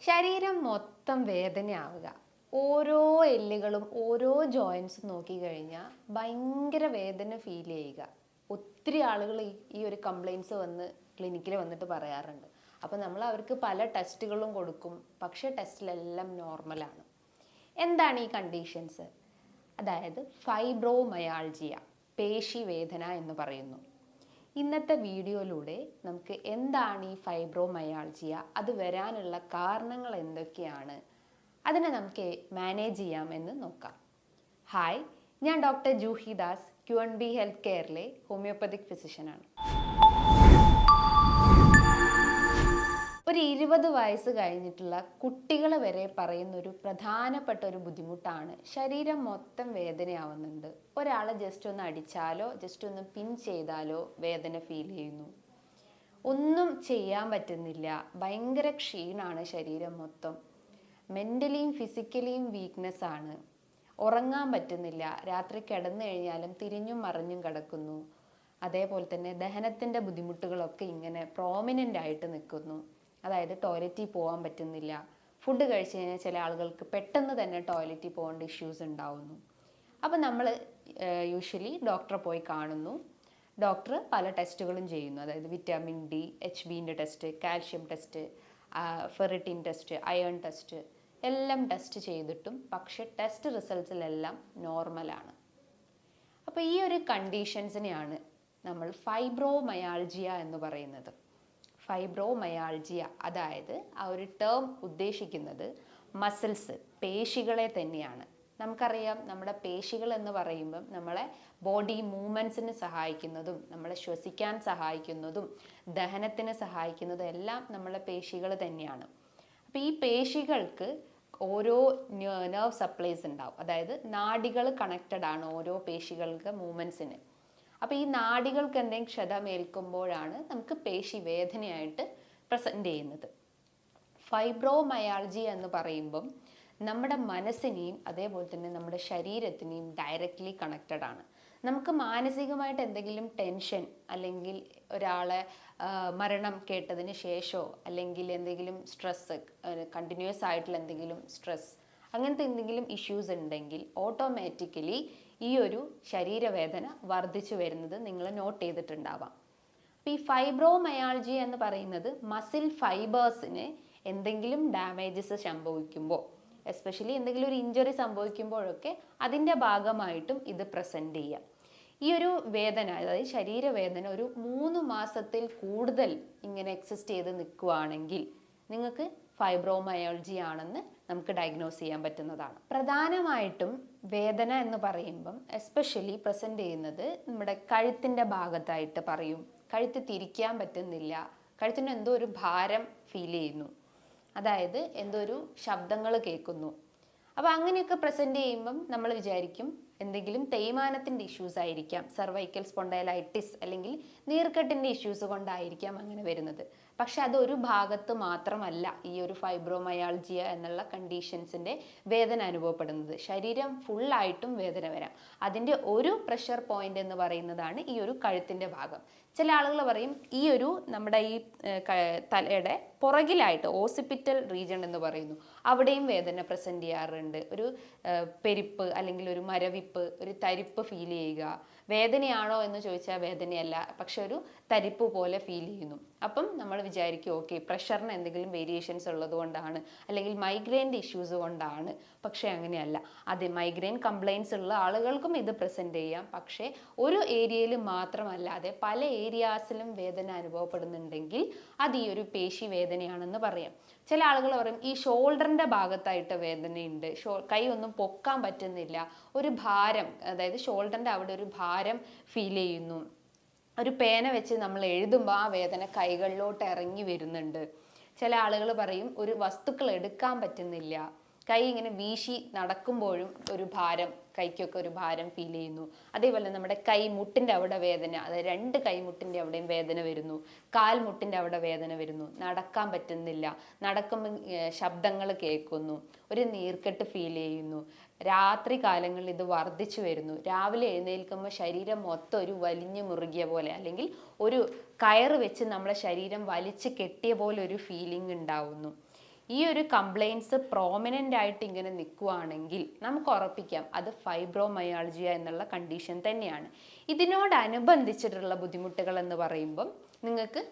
ശരീരം മൊത്തം വേദനയാവുക, ഓരോ എല്ലുകളും ഓരോ ജോയിൻസും നോക്കിക്കഴിഞ്ഞാൽ ഭയങ്കര വേദന ഫീൽ ചെയ്യുക. ഒത്തിരി ആളുകൾ ഈ ഒരു കംപ്ലയിൻസ് വന്ന് ക്ലിനിക്കിൽ വന്നിട്ട് പറയാറുണ്ട്. അപ്പോൾ നമ്മൾ അവർക്ക് പല ടെസ്റ്റുകളും കൊടുക്കും, പക്ഷേ ടെസ്റ്റിലെല്ലാം നോർമലാണ്. എന്താണ് ഈ കണ്ടീഷൻസ്? അതായത് ഫൈബ്രോമയാൾജിയ, പേശി വേദന എന്ന് പറയുന്നു. ഇന്നത്തെ വീഡിയോയിലൂടെ നമുക്ക് എന്താണ് ഈ ഫൈബ്രോമയാൾജിയ, അത് വരാനുള്ള കാരണങ്ങൾ എന്തൊക്കെയാണ്, അതിനെ നമുക്ക് മാനേജ് ചെയ്യാമെന്ന് നോക്കാം. ഹായ്, ഞാൻ doctor Juhi Das, Q&B health കെയറിലെ ഹോമിയോപ്പതിക് ഫിസിഷ്യനാണ്. ഒരു 20 വയസ്സ് കഴിഞ്ഞിട്ടുള്ള കുട്ടികൾ വരെ പറയുന്നൊരു പ്രധാനപ്പെട്ട ഒരു ബുദ്ധിമുട്ടാണ് ശരീരം മൊത്തം വേദനയാവുന്നുണ്ട്. ഒരാളെ ജസ്റ്റ് ഒന്ന് അടിച്ചാലോ ജസ്റ്റ് ഒന്ന് പിൻ ചെയ്താലോ വേദന ഫീൽ ചെയ്യുന്നു. ഒന്നും ചെയ്യാൻ പറ്റുന്നില്ല, ഭയങ്കര ക്ഷീണാണ് ശരീരം മൊത്തം. മെൻ്റലിയും ഫിസിക്കലിയും വീക്ക്നെസ് ആണ്. ഉറങ്ങാൻ പറ്റുന്നില്ല, രാത്രി കിടന്നു കഴിഞ്ഞാലും തിരിഞ്ഞും മറിഞ്ഞും കിടക്കുന്നു. അതേപോലെ തന്നെ ദഹനത്തിൻ്റെ ബുദ്ധിമുട്ടുകളൊക്കെ ഇങ്ങനെ പ്രോമിനൻ്റ് ആയിട്ട് നിൽക്കുന്നു. അതായത് ടോയ്ലറ്റിൽ പോകാൻ പറ്റുന്നില്ല. ഫുഡ് കഴിച്ച് കഴിഞ്ഞാൽ ചില ആളുകൾക്ക് പെട്ടെന്ന് തന്നെ ടോയ്ലറ്റിൽ പോകേണ്ട ഇഷ്യൂസ് ഉണ്ടാവുന്നു. അപ്പോൾ നമ്മൾ യൂഷ്വലി ഡോക്ടറെ പോയി കാണുന്നു. ഡോക്ടർ പല ടെസ്റ്റുകളും ചെയ്യുന്നു. അതായത് വിറ്റാമിൻ ഡി, HBൻ്റെ test, calcium test, ferritin test, iron test എല്ലാം ടെസ്റ്റ് ചെയ്തിട്ടും പക്ഷേ ടെസ്റ്റ് റിസൾട്ട്സിലെല്ലാം നോർമലാണ്. അപ്പോൾ ഈ ഒരു കണ്ടീഷൻസിനെയാണ് നമ്മൾ ഫൈബ്രോമയാൾജിയ എന്ന് പറയുന്നത്. ഫൈബ്രോമയാൾജിയ, അതായത് ആ ഒരു ടേം ഉദ്ദേശിക്കുന്നത് മസിൽസ്, പേശികളെ തന്നെയാണ്. നമുക്കറിയാം, നമ്മുടെ പേശികൾ എന്ന് പറയുമ്പം നമ്മളെ ബോഡി മൂവ്മെൻറ്റ്സിന് സഹായിക്കുന്നതും നമ്മളെ ശ്വസിക്കാൻ സഹായിക്കുന്നതും ദഹനത്തിന് സഹായിക്കുന്നതും എല്ലാം നമ്മളെ പേശികൾ തന്നെയാണ്. അപ്പോൾ ഈ പേശികൾക്ക് ഓരോ നെർവ് സപ്ലൈസ് ഉണ്ടാവും. അതായത് നാഡികൾ കണക്റ്റഡ് ആണ് ഓരോ പേശികൾക്ക് മൂവ്മെൻറ്റ്സിന്. അപ്പോൾ ഈ നാഡികൾക്ക് എന്തെങ്കിലും ക്ഷതമേൽക്കുമ്പോഴാണ് നമുക്ക് പേശി വേദനയായിട്ട് പ്രസൻറ്റ് ചെയ്യുന്നത്. ഫൈബ്രോമയാൾജി എന്ന് പറയുമ്പം നമ്മുടെ മനസ്സിനെയും അതേപോലെ തന്നെ നമ്മുടെ ശരീരത്തിനെയും ഡയറക്റ്റ്ലി കണക്റ്റഡ് ആണ്. നമുക്ക് മാനസികമായിട്ട് എന്തെങ്കിലും ടെൻഷൻ, അല്ലെങ്കിൽ ഒരാളെ മരണം കേട്ടതിന് ശേഷമോ അല്ലെങ്കിൽ എന്തെങ്കിലും സ്ട്രെസ്, കണ്ടിന്യൂസ് ആയിട്ടുള്ള എന്തെങ്കിലും സ്ട്രെസ്, അങ്ങനത്തെ എന്തെങ്കിലും ഇഷ്യൂസ് ഉണ്ടെങ്കിൽ ഓട്ടോമാറ്റിക്കലി ഈ ഒരു ശരീരവേദന വർദ്ധിച്ചു വരുന്നത് നിങ്ങൾ നോട്ട് ചെയ്തിട്ടുണ്ടാവാം. അപ്പോൾ ഈ ഫൈബ്രോമയാൾജി എന്ന് പറയുന്നത് മസിൽ ഫൈബേഴ്സിന് എന്തെങ്കിലും ഡാമേജസ് സംഭവിക്കുമ്പോൾ, എസ്പെഷ്യലി എന്തെങ്കിലും ഒരു ഇഞ്ചറി സംഭവിക്കുമ്പോഴൊക്കെ അതിൻ്റെ ഭാഗമായിട്ടും ഇത് പ്രസൻറ്റ് ചെയ്യാം. ഈ ഒരു വേദന, അതായത് ശരീരവേദന ഒരു 3 മാസത്തിൽ കൂടുതൽ ഇങ്ങനെ എക്സിസ്റ്റ് ചെയ്ത് നിൽക്കുകയാണെങ്കിൽ നിങ്ങൾക്ക് ഫൈബ്രോമയാൾജി ആണെന്ന് നമുക്ക് ഡയഗ്നോസ് ചെയ്യാൻ പറ്റുന്നതാണ്. പ്രധാനമായിട്ടും വേദന എന്ന് പറയുമ്പം എസ്പെഷ്യലി പ്രസൻറ്റ് ചെയ്യുന്നത് നമ്മുടെ കഴുത്തിൻ്റെ ഭാഗത്തായിട്ട് പറയും. കഴുത്ത് തിരിക്കാൻ പറ്റുന്നില്ല, കഴുത്തിന് എന്തോ ഒരു ഭാരം ഫീൽ ചെയ്യുന്നു, അതായത് എന്തോ ഒരു ശബ്ദങ്ങൾ കേൾക്കുന്നു. അപ്പോൾ അങ്ങനെയൊക്കെ പ്രസൻറ്റ് ചെയ്യുമ്പം നമ്മൾ വിചാരിക്കും എന്തെങ്കിലും തേയ്മാനത്തിൻ്റെ ഇഷ്യൂസ് ആയിരിക്കാം, സർവൈക്കൽ സ്പോണ്ടൈലൈറ്റിസ് അല്ലെങ്കിൽ നീർക്കെട്ടിൻ്റെ ഇഷ്യൂസ് കൊണ്ടായിരിക്കാം അങ്ങനെ വരുന്നത്. പക്ഷെ അതൊരു ഭാഗത്ത് മാത്രമല്ല ഈ ഒരു ഫൈബ്രോമയാൾജിയ എന്നുള്ള കണ്ടീഷൻസിൻ്റെ വേദന അനുഭവപ്പെടുന്നത്. ശരീരം ഫുള്ളായിട്ടും വേദന വരാം. അതിൻ്റെ ഒരു പ്രഷർ പോയിന്റ് എന്ന് പറയുന്നതാണ് ഈ ഒരു കഴുത്തിൻ്റെ ഭാഗം. ചില ആളുകൾ പറയും ഈ ഒരു നമ്മുടെ ഈ തലയുടെ പുറകിലായിട്ട് ഓസിപ്പിറ്റൽ റീജൺ എന്ന് പറയുന്നു, അവിടെയും വേദന പ്രസൻറ്റ് ചെയ്യാറുണ്ട്. ഒരു പെരിപ്പ് അല്ലെങ്കിൽ ഒരു മരവിപ്പ്, ഒരു തരിപ്പ് ഫീൽ ചെയ്യുക. വേദനയാണോ എന്ന് ചോദിച്ചാൽ വേദനയല്ല, പക്ഷെ ഒരു തരിപ്പ് പോലെ ഫീൽ ചെയ്യുന്നു. അപ്പം നമ്മൾ വിചാരിക്കും ഓക്കെ, പ്രഷറിന് എന്തെങ്കിലും വേരിയേഷൻസ് ഉള്ളത് കൊണ്ടാണ് അല്ലെങ്കിൽ മൈഗ്രെയിൻ്റെ ഇഷ്യൂസ് കൊണ്ടാണ്. പക്ഷേ അങ്ങനെയല്ല. അത് മൈഗ്രെയിൻ കംപ്ലയിൻസ് ഉള്ള ആളുകൾക്കും ഇത് പ്രസൻറ്റ് ചെയ്യാം. പക്ഷേ ഒരു ഏരിയയിൽ മാത്രമല്ലാതെ പല ഏരിയാസിലും വേദന അനുഭവപ്പെടുന്നുണ്ടെങ്കിൽ അത് ഈ ഒരു പേശി വേദനയാണെന്ന് പറയാം. ചില ആളുകൾ പറയും ഈ ഷോൾഡറിൻ്റെ ഭാഗത്തായിട്ട് വേദനയുണ്ട്, കൈ ഒന്നും പൊക്കാൻ പറ്റുന്നില്ല, ഒരു ഭാരം, അതായത് ഷോൾഡറിൻ്റെ അവിടെ ഒരു ഭാരം ഫീൽ ചെയ്യുന്നു. ഒരു പേന വെച്ച് നമ്മൾ എഴുതുമ്പോൾ ആ വേദന കൈകളിലോട്ട് ഇറങ്ങി വരുന്നുണ്ട്. ചില ആളുകൾ പറയും ഒരു വസ്തുക്കൾ എടുക്കാൻ പറ്റുന്നില്ല, കൈ ഇങ്ങനെ വീശി നടക്കുമ്പോഴും ഒരു ഭാരം, കൈക്കൊക്കെ ഒരു ഭാരം ഫീൽ ചെയ്യുന്നു. അതേപോലെ നമ്മുടെ കൈമുട്ടിൻ്റെ അവിടെ വേദന, അതായത് 2 കൈമുട്ടിൻ്റെ അവിടെയും വേദന വരുന്നു, കാൽമുട്ടിൻ്റെ അവിടെ വേദന വരുന്നു, നടക്കാൻ പറ്റുന്നില്ല, നടക്കുമ്പോൾ ശബ്ദങ്ങൾ കേൾക്കുന്നു, ഒരു നീർക്കെട്ട് ഫീൽ ചെയ്യുന്നു. രാത്രി കാലങ്ങളിൽ ഇത് വർദ്ധിച്ചു വരുന്നു. രാവിലെ എഴുന്നേൽക്കുമ്പോൾ ശരീരം മൊത്തം ഒരു വലിഞ്ഞു മുറുകിയ പോലെ, അല്ലെങ്കിൽ ഒരു കയറ് വെച്ച് നമ്മളെ ശരീരം വലിച്ചു കെട്ടിയ പോലെ ഒരു ഫീലിംഗ് ഉണ്ടാവുന്നു. ഈ ഒരു കംപ്ലയിൻസ് പ്രോമിനൻ്റ് ആയിട്ട് ഇങ്ങനെ നിൽക്കുകയാണെങ്കിൽ നമുക്ക് ഉറപ്പിക്കാം അത് ഫൈബ്രോമയാൾജിയ എന്നുള്ള കണ്ടീഷൻ തന്നെയാണ്. ഇതിനോടനുബന്ധിച്ചിട്ടുള്ള ബുദ്ധിമുട്ടുകൾ എന്ന് പറയുമ്പം നിങ്ങൾക്ക്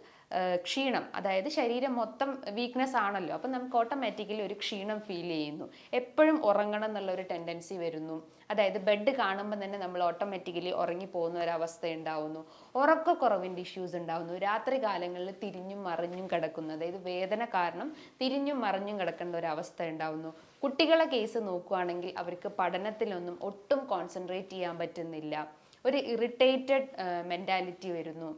ക്ഷീണം, അതായത് ശരീരം മൊത്തം വീക്ക്നെസ് ആണല്ലോ, അപ്പം നമുക്ക് ഓട്ടോമാറ്റിക്കലി ഒരു ക്ഷീണം ഫീൽ ചെയ്യുന്നു, എപ്പോഴും ഉറങ്ങണം എന്നുള്ള ഒരു ടെൻഡൻസി വരുന്നു. അതായത് ബെഡ് കാണുമ്പോൾ തന്നെ നമ്മൾ ഓട്ടോമാറ്റിക്കലി ഉറങ്ങിപ്പോകുന്ന ഒരവസ്ഥ ഉണ്ടാവുന്നു, ഉറക്കക്കുറവിൻ്റെ ഇഷ്യൂസ് ഉണ്ടാവുന്നു, രാത്രി കാലങ്ങളിൽ തിരിഞ്ഞും മറിഞ്ഞും കിടക്കുന്നു, അതായത് വേദന കാരണം തിരിഞ്ഞും മറിഞ്ഞും കിടക്കേണ്ട ഒരു അവസ്ഥ ഉണ്ടാവുന്നു. കുട്ടികളെ കേസ് നോക്കുകയാണെങ്കിൽ അവർക്ക് പഠനത്തിലൊന്നും ഒട്ടും കോൺസെൻട്രേറ്റ് ചെയ്യാൻ പറ്റുന്നില്ല, ഒരു ഇറിറ്റേറ്റഡ് മെൻറ്റാലിറ്റി വരുന്നു.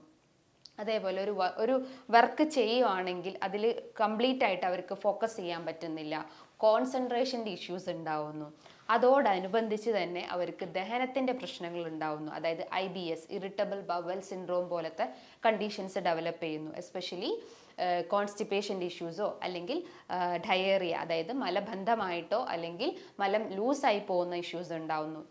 അതേപോലെ ഒരു വർക്ക് ചെയ്യുവാണെങ്കിൽ അതിൽ കംപ്ലീറ്റ് ആയിട്ട് അവർക്ക് ഫോക്കസ് ചെയ്യാൻ പറ്റുന്നില്ല, കോൺസെൻട്രേഷൻ്റെ ഇഷ്യൂസ് ഉണ്ടാവുന്നു. അതോടനുബന്ധിച്ച് തന്നെ അവർക്ക് ദഹനത്തിൻ്റെ പ്രശ്നങ്ങൾ ഉണ്ടാവുന്നു, അതായത് IBS, ഇറിറ്റബിൾ ബവൽ സിൻഡ്രോം പോലത്തെ കണ്ടീഷൻസ് ഡെവലപ്പ് ചെയ്യുന്നു. എസ്പെഷ്യലി കോൺസ്റ്റിപ്പേഷൻ്റെ ഇഷ്യൂസോ അല്ലെങ്കിൽ ഡയേറിയ, അതായത് മലബന്ധമായിട്ടോ അല്ലെങ്കിൽ മലം ലൂസായി പോകുന്ന ഇഷ്യൂസ് ഉണ്ടാവുന്നു.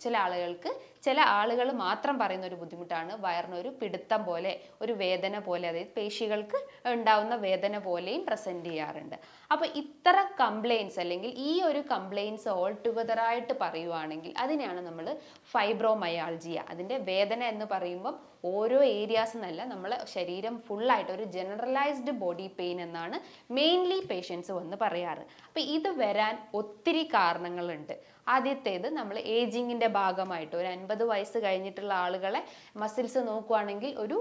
ചില ആളുകൾ മാത്രം പറയുന്ന ഒരു ബുദ്ധിമുട്ടാണ് വയറിനൊരു പിടുത്തം പോലെ, ഒരു വേദന പോലെ, അതായത് പേശികൾക്ക് ഉണ്ടാവുന്ന വേദന പോലെയും പ്രസൻറ്റ് ചെയ്യാറുണ്ട്. അപ്പോൾ ഇത്ര കംപ്ലയിൻസ് അല്ലെങ്കിൽ ഈ ഒരു കംപ്ലയിൻസ് ഓൾ ടുഗദറായിട്ട് പറയുവാണെങ്കിൽ അതിനെയാണ് നമ്മൾ ഫൈബ്രോമയാൾജിയ. അതിൻ്റെ വേദന എന്ന് പറയുമ്പം ഓരോ ഏരിയാസ് എന്നല്ല, നമ്മളെ ശരീരം ഫുള്ളായിട്ട് ഒരു ജനറലൈസ്ഡ് ബോഡി പെയിൻ എന്നാണ് മെയിൻലി പേഷ്യൻസ് വന്ന് പറയാറ്. അപ്പോൾ ഇത് വരാൻ ഒത്തിരി കാരണങ്ങളുണ്ട്. ആദ്യത്തേത് നമ്മൾ ഏജിങ്ങിൻ്റെ ഭാഗമായിട്ട് ഒരു 50 വയസ്സ് കഴിഞ്ഞിട്ടുള്ള ആളുകളെ മസിൽസ് നോക്കുകയാണെങ്കിൽ ഒരു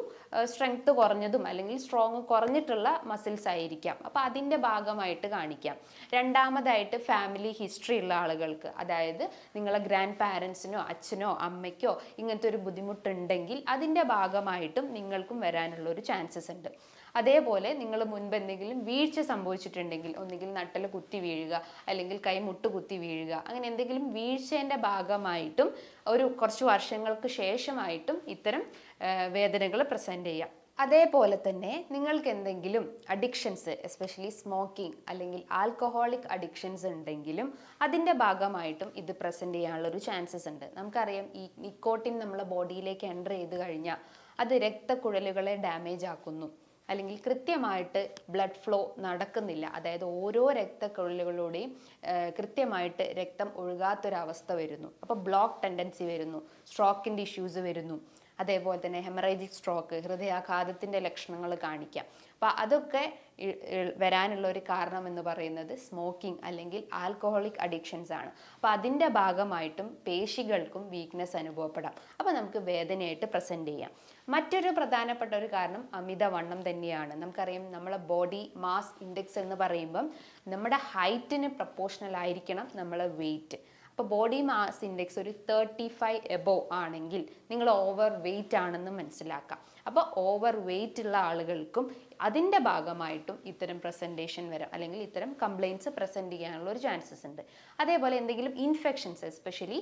സ്ട്രെങ്ത് കുറഞ്ഞതും അല്ലെങ്കിൽ സ്ട്രോങ് കുറഞ്ഞിട്ടുള്ള മസിൽസ് ആയിരിക്കാം, അപ്പോൾ അതിൻ്റെ ഭാഗമായിട്ട് കാണിക്കാം. രണ്ടാമതായിട്ട് ഫാമിലി ഹിസ്റ്ററി ഉള്ള ആളുകൾക്ക്, അതായത് നിങ്ങളെ ഗ്രാൻഡ് പാരൻസിനോ അച്ഛനോ അമ്മയ്ക്കോ ഇങ്ങനത്തെ ഒരു ബുദ്ധിമുട്ടുണ്ടെങ്കിൽ അതിൻ്റെ ഭാഗമായിട്ടും നിങ്ങൾക്കും വരാനുള്ള ഒരു ചാൻസസ് ഉണ്ട്. അതേപോലെ നിങ്ങൾ മുൻപ് എന്തെങ്കിലും വീഴ്ച സംഭവിച്ചിട്ടുണ്ടെങ്കിൽ, ഒന്നുകിൽ നട്ടൽ കുത്തി വീഴുക അല്ലെങ്കിൽ കൈമുട്ട് കുത്തി വീഴുക, അങ്ങനെ എന്തെങ്കിലും വീഴ്ചേൻ്റെ ഭാഗമായിട്ടും ഒരു കുറച്ച് വർഷങ്ങൾക്ക് ശേഷമായിട്ടും ഇത്തരം വേദനകൾ പ്രസൻറ്റ് ചെയ്യാം. അതേപോലെ തന്നെ നിങ്ങൾക്ക് എന്തെങ്കിലും അഡിക്ഷൻസ്, എസ്പെഷ്യലി സ്മോക്കിംഗ് അല്ലെങ്കിൽ ആൽക്കഹോളിക് അഡിക്ഷൻസ് ഉണ്ടെങ്കിലും അതിൻ്റെ ഭാഗമായിട്ടും ഇത് പ്രസൻറ്റ് ചെയ്യാനുള്ളൊരു ചാൻസസ് ഉണ്ട്. നമുക്കറിയാം ഈ നിക്കോട്ടിൻ നമ്മളെ ബോഡിയിലേക്ക് എൻ്റർ ചെയ്ത് കഴിഞ്ഞാൽ അത് രക്തക്കുഴലുകളെ ഡാമേജ് ആക്കുന്നു, അല്ലെങ്കിൽ കൃത്യമായിട്ട് ബ്ലഡ് ഫ്ലോ നടക്കുന്നില്ല, അതായത് ഓരോ രക്തക്കുഴലുകളുടെയും കൃത്യമായിട്ട് രക്തം ഒഴുകാത്തൊരവസ്ഥ വരുന്നു. അപ്പോൾ ബ്ലോക്ക് ടെൻഡൻസി വരുന്നു, സ്ട്രോക്കിൻ്റെ ഇഷ്യൂസ് വരുന്നു. അതേപോലെ തന്നെ ഹെമറേജിക് സ്ട്രോക്ക്, ഹൃദയാഘാതത്തിൻ്റെ ലക്ഷണങ്ങൾ കാണിക്കാം. അപ്പോൾ അതൊക്കെ വരാനുള്ള ഒരു കാരണം എന്ന് പറയുന്നത് സ്മോക്കിംഗ് അല്ലെങ്കിൽ ആൽക്കഹോളിക് അഡിക്ഷൻസ് ആണ്. അപ്പോൾ അതിൻ്റെ ഭാഗമായിട്ടും പേശികൾക്കും വീക്ക്നെസ് അനുഭവപ്പെടാം, അപ്പോൾ നമുക്ക് വേദനയായിട്ട് പ്രസൻറ്റ് ചെയ്യാം. മറ്റൊരു പ്രധാനപ്പെട്ട ഒരു കാരണം അമിതവണ്ണം തന്നെയാണ്. നമുക്കറിയാം നമ്മളെ ബോഡി മാസ് ഇൻഡെക്സ് എന്ന് പറയുമ്പം നമ്മുടെ ഹൈറ്റിന് പ്രപ്പോർഷണൽ ആയിരിക്കണം നമ്മളെ വെയിറ്റ്. അപ്പോൾ ബോഡി മാസ് ഇൻഡെക്സ് ഒരു 35 എബോവ് ആണെങ്കിൽ നിങ്ങൾ ഓവർ വെയിറ്റ് ആണെന്ന് മനസ്സിലാക്കാം. അപ്പോൾ ഓവർ വെയിറ്റ് ഉള്ള ആളുകൾക്കും അതിൻ്റെ ഭാഗമായിട്ടും ഇത്തരം പ്രസൻറ്റേഷൻ വരാം, അല്ലെങ്കിൽ ഇത്തരം കംപ്ലയിൻറ്റ്സ് പ്രസൻറ്റ് ചെയ്യാനുള്ള ഒരു ചാൻസസ് ഉണ്ട്. അതേപോലെ എന്തെങ്കിലും infections, especially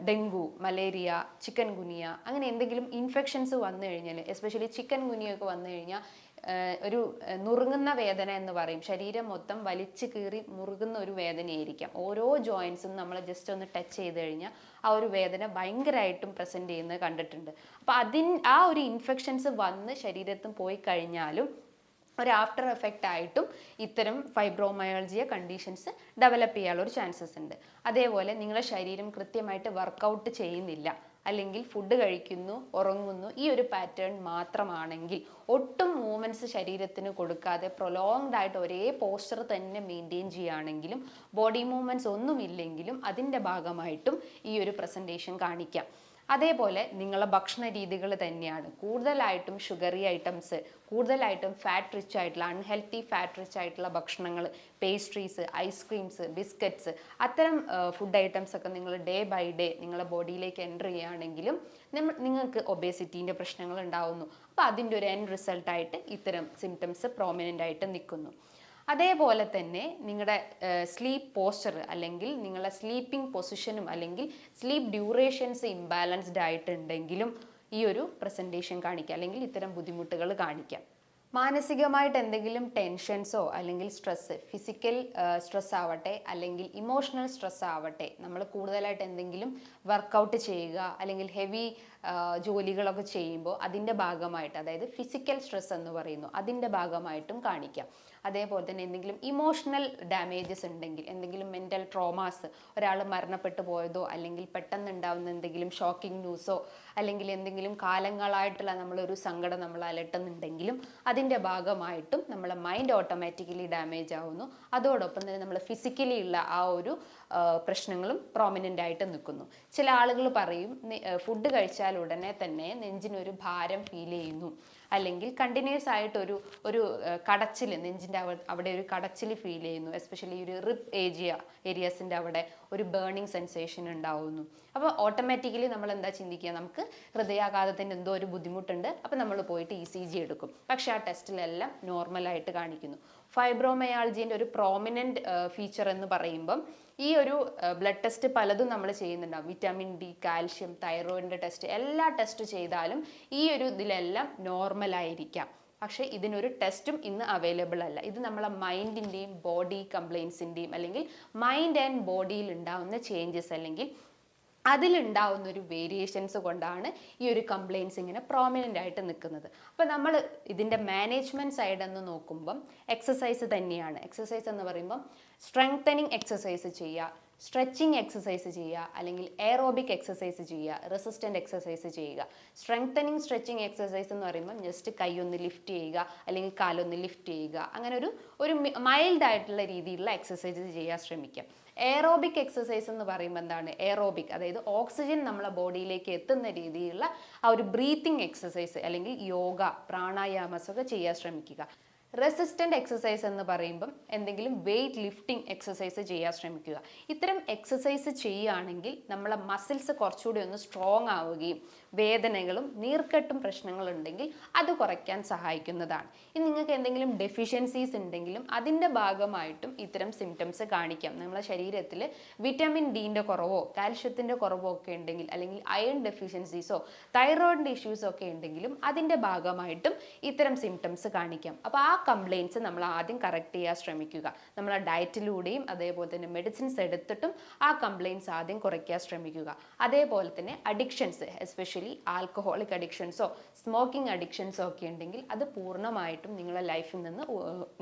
dengue, malaria, chikungunya, അങ്ങനെ എന്തെങ്കിലും ഇൻഫെക്ഷൻസ് വന്നു കഴിഞ്ഞാൽ, എസ്പെഷ്യലി ചിക്കൻ ഗുനിയൊക്കെ വന്നു കഴിഞ്ഞാൽ ഒരു നുറുങ്ങുന്ന വേദന എന്ന് പറയും, ശരീരം മൊത്തം വലിച്ചു കീറി മുറുകുന്ന ഒരു വേദനയായിരിക്കാം. ഓരോ ജോയിൻസും നമ്മൾ ജസ്റ്റ് ഒന്ന് ടച്ച് ചെയ്ത് കഴിഞ്ഞാൽ ആ ഒരു വേദന ഭയങ്കരമായിട്ടും പ്രസൻറ്റ് ചെയ്യുന്നത് കണ്ടിട്ടുണ്ട്. അപ്പോൾ ആ ഒരു ഇൻഫെക്ഷൻസ് വന്ന് ശരീരത്തിൽ പോയി കഴിഞ്ഞാലും ഒരു ആഫ്റ്റർ എഫക്റ്റ് ആയിട്ടും ഇത്തരം ഫൈബ്രോമയാൾജിയ കണ്ടീഷൻസ് ഡെവലപ്പ് ചെയ്യാനുള്ള ഒരു ചാൻസസ് ഉണ്ട്. അതേപോലെ നിങ്ങളുടെ ശരീരം കൃത്യമായിട്ട് വർക്കൗട്ട് ചെയ്യുന്നില്ല, അല്ലെങ്കിൽ ഫുഡ് കഴിക്കുന്നു, ഉറങ്ങുന്നു, ഈ ഒരു പാറ്റേൺ മാത്രമാണെങ്കിൽ, ഒട്ടും മൂവ്മെൻറ്റ്സ് ശരീരത്തിന് കൊടുക്കാതെ പ്രൊലോങ്ഡ് ആയിട്ട് ഒരേ പോസ്ചർ തന്നെ മെയിൻറ്റെയിൻ ചെയ്യുകയാണെങ്കിലും, ബോഡി മൂവ്മെൻറ്റ്സ് ഒന്നുമില്ലെങ്കിലും അതിൻ്റെ ഭാഗമായിട്ടും ഈ ഒരു പ്രസൻറ്റേഷൻ കാണിക്കാം. അതേപോലെ നിങ്ങളെ ഭക്ഷണ രീതികൾ തന്നെയാണ്. കൂടുതലായിട്ടും ഷുഗറി ഐറ്റംസ്, കൂടുതലായിട്ടും ഫാറ്റ് റിച്ച് ആയിട്ടുള്ള അൺഹെൽത്തി ഫാറ്റ് റിച്ച് ആയിട്ടുള്ള ഭക്ഷണങ്ങൾ, പേസ്ട്രീസ്, ഐസ്ക്രീംസ്, ബിസ്ക്കറ്റ്സ്, അത്തരം ഫുഡ് ഐറ്റംസ് ഒക്കെ നിങ്ങൾ ഡേ ബൈ ഡേ നിങ്ങളെ ബോഡിയിലേക്ക് എൻ്റർ ചെയ്യുകയാണെങ്കിലും നിങ്ങൾക്ക് ഒബേസിറ്റീൻ്റെ പ്രശ്നങ്ങൾ ഉണ്ടാവുന്നു. അപ്പോൾ അതിൻ്റെ ഒരു എൻഡ് റിസൾട്ടായിട്ട് ഇത്തരം സിംറ്റംസ് പ്രോമിനൻ്റ് ആയിട്ട് നിൽക്കുന്നു. അതേപോലെ തന്നെ നിങ്ങളുടെ സ്ലീപ്പ് പോസ്ചർ അല്ലെങ്കിൽ നിങ്ങളുടെ സ്ലീപ്പിംഗ് പൊസിഷനും അല്ലെങ്കിൽ സ്ലീപ്പ് ഡ്യൂറേഷൻസ് ഇംബാലൻസ്ഡ് ആയിട്ടുണ്ടെങ്കിലും ഈ ഒരു പ്രസൻറ്റേഷൻ കാണിക്കാം, അല്ലെങ്കിൽ ഇത്തരം ബുദ്ധിമുട്ടുകൾ കാണിക്കാം. മാനസികമായിട്ട് എന്തെങ്കിലും ടെൻഷൻസോ അല്ലെങ്കിൽ സ്ട്രെസ്സ്, ഫിസിക്കൽ സ്ട്രെസ് ആവട്ടെ അല്ലെങ്കിൽ ഇമോഷണൽ സ്ട്രെസ് ആവട്ടെ, നമ്മൾ കൂടുതലായിട്ട് എന്തെങ്കിലും വർക്കൗട്ട് ചെയ്യുക അല്ലെങ്കിൽ ഹെവി ജോലികളൊക്കെ ചെയ്യുമ്പോൾ അതിൻ്റെ ഭാഗമായിട്ട്, അതായത് ഫിസിക്കൽ സ്ട്രെസ് എന്ന് പറയുന്നു, അതിൻ്റെ ഭാഗമായിട്ടും കാണിക്കാം. അതേപോലെ തന്നെ എന്തെങ്കിലും ഇമോഷണൽ ഡാമേജസ് ഉണ്ടെങ്കിൽ, എന്തെങ്കിലും മെൻ്റൽ ട്രോമാസ്, ഒരാൾ മരണപ്പെട്ടു പോയതോ അല്ലെങ്കിൽ പെട്ടെന്ന് ഉണ്ടാകുന്ന എന്തെങ്കിലും ഷോക്കിംഗ് ന്യൂസോ അല്ലെങ്കിൽ എന്തെങ്കിലും കാലങ്ങളായിട്ടുള്ള നമ്മളൊരു സങ്കടം നമ്മൾ അലട്ടുന്നുണ്ടെങ്കിലും അതിൻ്റെ ഭാഗമായിട്ടും നമ്മളെ മൈൻഡ് ഓട്ടോമാറ്റിക്കലി ഡാമേജ് ആവുന്നു. അതോടൊപ്പം തന്നെ നമ്മൾ ഫിസിക്കലി ഉള്ള ആ ഒരു പ്രശ്നങ്ങളും പ്രോമിനൻ്റ് ആയിട്ട് നിൽക്കുന്നു. ചില ആളുകൾ പറയും ഫുഡ് കഴിച്ചാൽ ഉടനെ തന്നെ നെഞ്ചിനൊരു ഭാരം ഫീൽ ചെയ്യുന്നു, അല്ലെങ്കിൽ കണ്ടിന്യൂസ് ആയിട്ട് ഒരു കടച്ചിൽ, നെഞ്ചിൻ്റെ അവിടെ ഒരു കടച്ചിൽ ഫീൽ ചെയ്യുന്നു, എസ്പെഷ്യലി ഒരു റിബ് ഏരിയാസിൻ്റെ അവിടെ ഒരു ബേണിംഗ് സെൻസേഷൻ ഉണ്ടാവുന്നു. അപ്പോൾ ഓട്ടോമാറ്റിക്കലി നമ്മൾ എന്താ ചിന്തിക്കുക, നമുക്ക് ഹൃദയാഘാതത്തിൻ്റെ എന്തോ ഒരു ബുദ്ധിമുട്ടുണ്ട്, അപ്പോൾ നമ്മൾ പോയിട്ട് ECG എടുക്കും. പക്ഷേ ആ ടെസ്റ്റിലെല്ലാം നോർമലായിട്ട് കാണിക്കുന്നു. ഫൈബ്രോമയാൾജിൻ്റെ ഒരു പ്രോമിനൻ്റ് ഫീച്ചർ എന്ന് പറയുമ്പം ഈ ഒരു ബ്ലഡ് ടെസ്റ്റ് പലതും നമ്മൾ ചെയ്യുന്നുണ്ടാവും. വിറ്റാമിൻ ഡി, കാൽഷ്യം, തൈറോയിഡിൻ്റെ ടെസ്റ്റ്, എല്ലാ ടെസ്റ്റ് ചെയ്താലും ഈ ഒരു ഇതിലെല്ലാം നോർമലായിരിക്കാം. പക്ഷേ ഇതിനൊരു ടെസ്റ്റും ഇന്ന് അവൈലബിൾ അല്ല. ഇത് നമ്മളെ മൈൻഡിൻ്റെയും ബോഡി കംപ്ലയിൻസിൻ്റെയും അല്ലെങ്കിൽ മൈൻഡ് ആൻഡ് ബോഡിയിൽ ഉണ്ടാവുന്ന ചേഞ്ചസ് അല്ലെങ്കിൽ അതിലുണ്ടാവുന്ന ഒരു വേരിയേഷൻസ് കൊണ്ടാണ് ഈ ഒരു കംപ്ലയിൻസ് ഇങ്ങനെ പ്രോമിനൻ്റ് ആയിട്ട് നിൽക്കുന്നത്. അപ്പോൾ നമ്മൾ ഇതിൻ്റെ മാനേജ്മെൻറ്റ് സൈഡ് എന്ന് നോക്കുമ്പം എക്സസൈസ് തന്നെയാണ്. എക്സസൈസ് എന്ന് പറയുമ്പം സ്ട്രെങ്തനിങ് എക്സസൈസ് ചെയ്യുക, സ്ട്രെച്ചിങ് എക്സസൈസ് ചെയ്യുക, അല്ലെങ്കിൽ എയറോബിക് എക്സസൈസ് ചെയ്യുക, റെസിസ്റ്റൻ്റ് എക്സസൈസ് ചെയ്യുക. സ്ട്രെങ്തനിങ് സ്ട്രെച്ചിങ് എക്സസൈസ് എന്ന് പറയുമ്പം ജസ്റ്റ് കൈയൊന്ന് ലിഫ്റ്റ് ചെയ്യുക അല്ലെങ്കിൽ കാലൊന്ന് ലിഫ്റ്റ് ചെയ്യുക, അങ്ങനെ ഒരു മൈൽഡ് ആയിട്ടുള്ള രീതിയിലുള്ള എക്സസൈസ് ചെയ്യാൻ ശ്രമിക്കുക. എയറോബിക് എക്സസൈസ് എന്ന് പറയുമ്പോൾ എന്താണ് എയറോബിക്, അതായത് ഓക്സിജൻ നമ്മളെ ബോഡിയിലേക്ക് എത്തുന്ന രീതിയിലുള്ള ആ ഒരു ബ്രീത്തിങ് എക്സസൈസ് അല്ലെങ്കിൽ യോഗ, പ്രാണായാമസ് ഒക്കെ ചെയ്യാൻ ശ്രമിക്കുക. റെസിസ്റ്റൻ്റ് എക്സസൈസ് എന്ന് പറയുമ്പം എന്തെങ്കിലും വെയ്റ്റ് ലിഫ്റ്റിംഗ് എക്സസൈസ് ചെയ്യാൻ ശ്രമിക്കുക. ഇത്തരം എക്സസൈസ് ചെയ്യുകയാണെങ്കിൽ നമ്മളെ മസിൽസ് കുറച്ചുകൂടി ഒന്ന് സ്ട്രോങ് ആവുകയും വേദനകളും നീർക്കെട്ടും പ്രശ്നങ്ങളുണ്ടെങ്കിൽ അത് കുറയ്ക്കാൻ സഹായിക്കുന്നതാണ്. ഇനി നിങ്ങൾക്ക് എന്തെങ്കിലും ഡെഫിഷ്യൻസീസ് ഉണ്ടെങ്കിലും അതിൻ്റെ ഭാഗമായിട്ടും ഇത്തരം സിംറ്റംസ് കാണിക്കാം. നമ്മളെ ശരീരത്തിൽ വിറ്റാമിൻ ഡിൻ്റെ കുറവോ കാൽഷ്യത്തിൻ്റെ കുറവോ ഒക്കെ ഉണ്ടെങ്കിൽ, അല്ലെങ്കിൽ അയൺ ഡെഫിഷ്യൻസീസോ തൈറോയിഡിൻ്റെ ഇഷ്യൂസോ ഒക്കെ ഉണ്ടെങ്കിലും അതിൻ്റെ ഭാഗമായിട്ടും ഇത്തരം സിംറ്റംസ് കാണിക്കാം. അപ്പോൾ ആ കംപ്ലയിൻസ് നമ്മൾ ആദ്യം കറക്റ്റ് ചെയ്യാൻ ശ്രമിക്കുക. നമ്മളെ ഡയറ്റിലൂടെയും അതേപോലെ തന്നെ മെഡിസിൻസ് എടുത്തിട്ടും ആ കംപ്ലയിൻസ് ആദ്യം കുറയ്ക്കാൻ ശ്രമിക്കുക. അതേപോലെ തന്നെ അഡിക്ഷൻസ്, എസ്പെഷ്യലി ആൽക്കഹോളിക് അഡിക്ഷൻസോ സ്മോക്കിംഗ് അഡിക്ഷൻസോ ഒക്കെ ഉണ്ടെങ്കിൽ അത് പൂർണ്ണമായിട്ടും നിങ്ങളുടെ ലൈഫിൽ നിന്ന്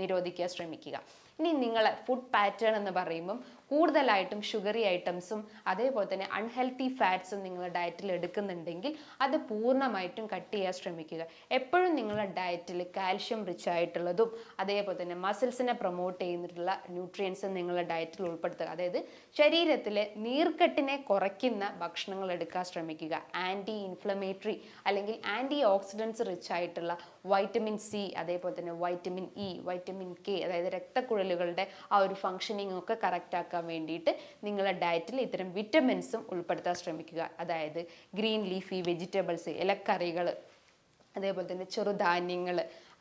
നിരോധിക്കാൻ ശ്രമിക്കുക. ഇനി നിങ്ങളെ ഫുഡ് പാറ്റേൺ എന്ന് പറയുമ്പം കൂടുതലായിട്ടും ഷുഗറി ഐറ്റംസും അതേപോലെ തന്നെ അൺഹെൽത്തി ഫാറ്റ്സും നിങ്ങളുടെ ഡയറ്റിൽ എടുക്കുന്നുണ്ടെങ്കിൽ അത് പൂർണ്ണമായിട്ടും കട്ട് ചെയ്യാൻ ശ്രമിക്കുക. എപ്പോഴും നിങ്ങളുടെ ഡയറ്റിൽ കാൽഷ്യം റിച്ച് ആയിട്ടുള്ളതും അതേപോലെ തന്നെ മസിൽസിനെ പ്രൊമോട്ട് ചെയ്യുന്നിട്ടുള്ള ന്യൂട്രിയൻസും നിങ്ങളുടെ ഡയറ്റിൽ ഉൾപ്പെടുത്തുക. അതായത് ശരീരത്തിലെ നീർക്കെട്ടിനെ കുറയ്ക്കുന്ന ഭക്ഷണങ്ങൾ എടുക്കാൻ ശ്രമിക്കുക. ആൻറ്റി ഇൻഫ്ലമേറ്ററി അല്ലെങ്കിൽ ആൻറ്റി ഓക്സിഡൻസ് റിച്ച് ആയിട്ടുള്ള വൈറ്റമിൻ സി, അതേപോലെ തന്നെ വൈറ്റമിൻ ഇ, വൈറ്റമിൻ കെ, അതായത് രക്തക്കുഴലുകളുടെ ആ ഒരു ഫങ്ഷനിങ് ഒക്കെ കറക്റ്റ് ആക്കാൻ വേണ്ടിയിട്ട് നിങ്ങളുടെ ഡയറ്റിൽ ഇത്തരം വിറ്റമിൻസും ഉൾപ്പെടുത്താൻ ശ്രമിക്കുക. അതായത് ഗ്രീൻ ലീഫി വെജിറ്റബിൾസ്, ഇലക്കറികൾ, അതേപോലെ തന്നെ ചെറുധാന്യങ്ങൾ,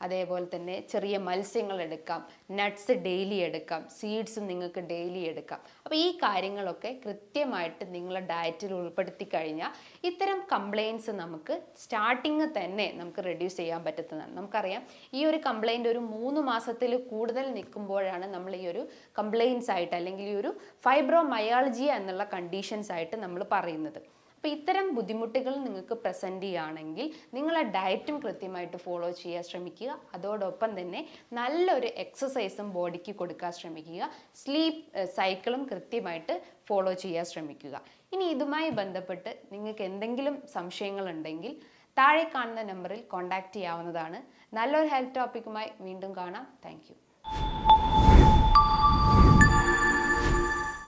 അതേപോലെ തന്നെ ചെറിയ മത്സ്യങ്ങൾ എടുക്കാം, നട്ട്സ് ഡെയിലി എടുക്കാം, സീഡ്സും നിങ്ങൾക്ക് ഡെയിലി എടുക്കാം. അപ്പോൾ ഈ കാര്യങ്ങളൊക്കെ കൃത്യമായിട്ട് നിങ്ങളുടെ ഡയറ്റിൽ ഉൾപ്പെടുത്തി കഴിഞ്ഞാൽ ഇത്തരം കംപ്ലയിൻസ് നമുക്ക് സ്റ്റാർട്ടിങ് തന്നെ നമുക്ക് റെഡ്യൂസ് ചെയ്യാൻ പറ്റുന്നതാണ്. നമുക്കറിയാം ഈ ഒരു കംപ്ലയിൻ്റ് ഒരു 3 മാസത്തിൽ കൂടുതൽ നിൽക്കുമ്പോഴാണ് നമ്മൾ ഈ ഒരു കംപ്ലയിൻസ് ആയിട്ട് അല്ലെങ്കിൽ ഈ ഒരു ഫൈബ്രോമയാൾജിയ എന്നുള്ള കണ്ടീഷൻസ് ആയിട്ട് നമ്മൾ പറയുന്നത്. അപ്പോൾ ഇത്തരം ബുദ്ധിമുട്ടുകൾ നിങ്ങൾക്ക് പ്രസൻറ്റ് ചെയ്യുകയാണെങ്കിൽ നിങ്ങളെ ഡയറ്റും കൃത്യമായിട്ട് ഫോളോ ചെയ്യാൻ ശ്രമിക്കുക. അതോടൊപ്പം തന്നെ നല്ലൊരു എക്സസൈസും ബോഡിക്ക് കൊടുക്കാൻ ശ്രമിക്കുക. സ്ലീപ്പ് സൈക്കിളും കൃത്യമായിട്ട് ഫോളോ ചെയ്യാൻ ശ്രമിക്കുക. ഇനി ഇതുമായി ബന്ധപ്പെട്ട് നിങ്ങൾക്ക് എന്തെങ്കിലും സംശയങ്ങളുണ്ടെങ്കിൽ താഴെ കാണുന്ന നമ്പറിൽ കോൺടാക്റ്റ് ചെയ്യാവുന്നതാണ്. നല്ലൊരു ഹെൽത്ത് ടോപ്പിക്കുമായി വീണ്ടും കാണാം. Thank you.